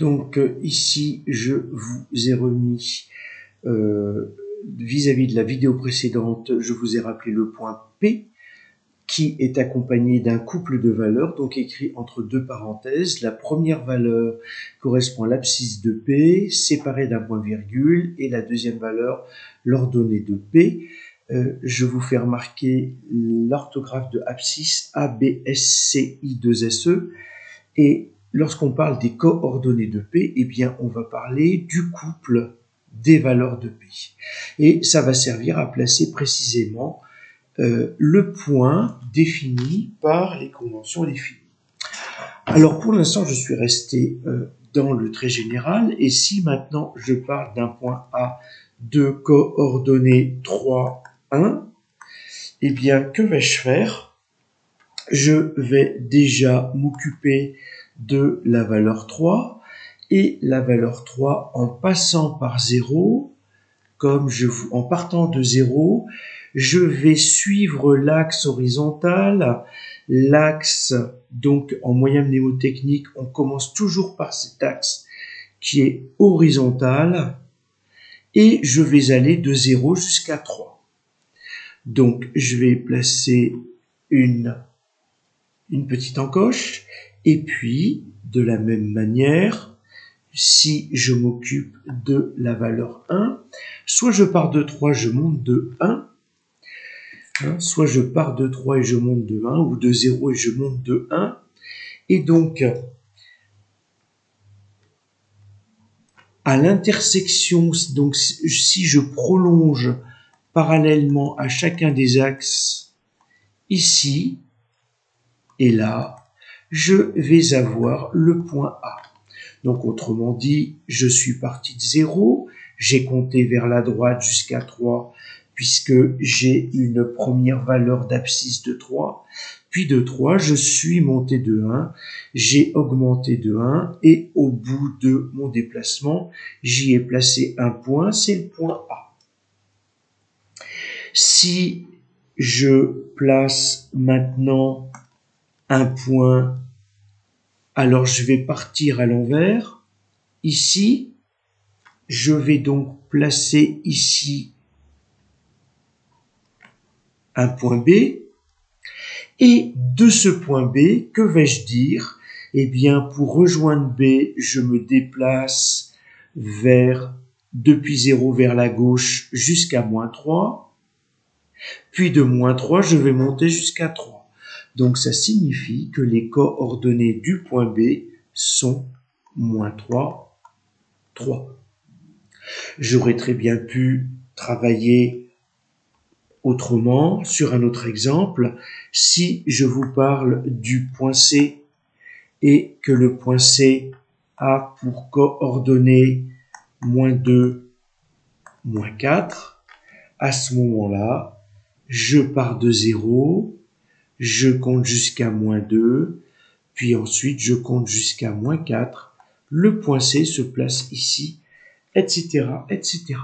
Donc ici, je vous ai remis, vis-à-vis de la vidéo précédente, je vous ai rappelé le point P, qui est accompagné d'un couple de valeurs, donc écrit entre deux parenthèses. La première valeur correspond à l'abscisse de P, séparée d'un point virgule, et la deuxième valeur, l'ordonnée de P. Je vous fais remarquer l'orthographe de abscisse A, B, S, C, I, 2, S, E. Et lorsqu'on parle des coordonnées de P, eh bien, on va parler du couple des valeurs de P. Et ça va servir à placer précisément le point défini par les conventions définies. Alors, pour l'instant, je suis resté dans le trait général. Et si maintenant, je parle d'un point A de coordonnées 3, 1, eh bien, que vais-je faire? Je vais déjà m'occuper de la valeur 3, et la valeur 3 en passant par 0, en partant de 0, je vais suivre l'axe horizontal, l'axe, donc en moyen mnémotechnique, on commence toujours par cet axe qui est horizontal, et je vais aller de 0 jusqu'à 3. Donc, je vais placer une petite encoche, et puis, de la même manière, si je m'occupe de la valeur 1, soit je pars de 3, je monte de 1, soit je pars de 3 et je monte de 1, ou de 0 et je monte de 1, et donc, à l'intersection, donc si je prolonge parallèlement à chacun des axes, ici et là, je vais avoir le point A. Donc, autrement dit, je suis parti de 0, j'ai compté vers la droite jusqu'à 3, puisque j'ai une première valeur d'abscisse de 3, puis de 3, je suis monté de 1, j'ai augmenté de 1, et au bout de mon déplacement, j'y ai placé un point, c'est le point A. Si je place maintenant un point, alors je vais partir à l'envers. Ici, je vais donc placer ici un point B. Et de ce point B, que vais-je dire? Eh bien, pour rejoindre B, je me déplace depuis 0 vers la gauche jusqu'à moins 3. Puis de moins 3, je vais monter jusqu'à 3. Donc, ça signifie que les coordonnées du point B sont moins 3, 3. J'aurais très bien pu travailler autrement sur un autre exemple. Si je vous parle du point C et que le point C a pour coordonnées moins 2, moins 4, à ce moment-là, je pars de 0, je compte jusqu'à moins 2, puis ensuite je compte jusqu'à moins 4, le point C se place ici, etc., etc.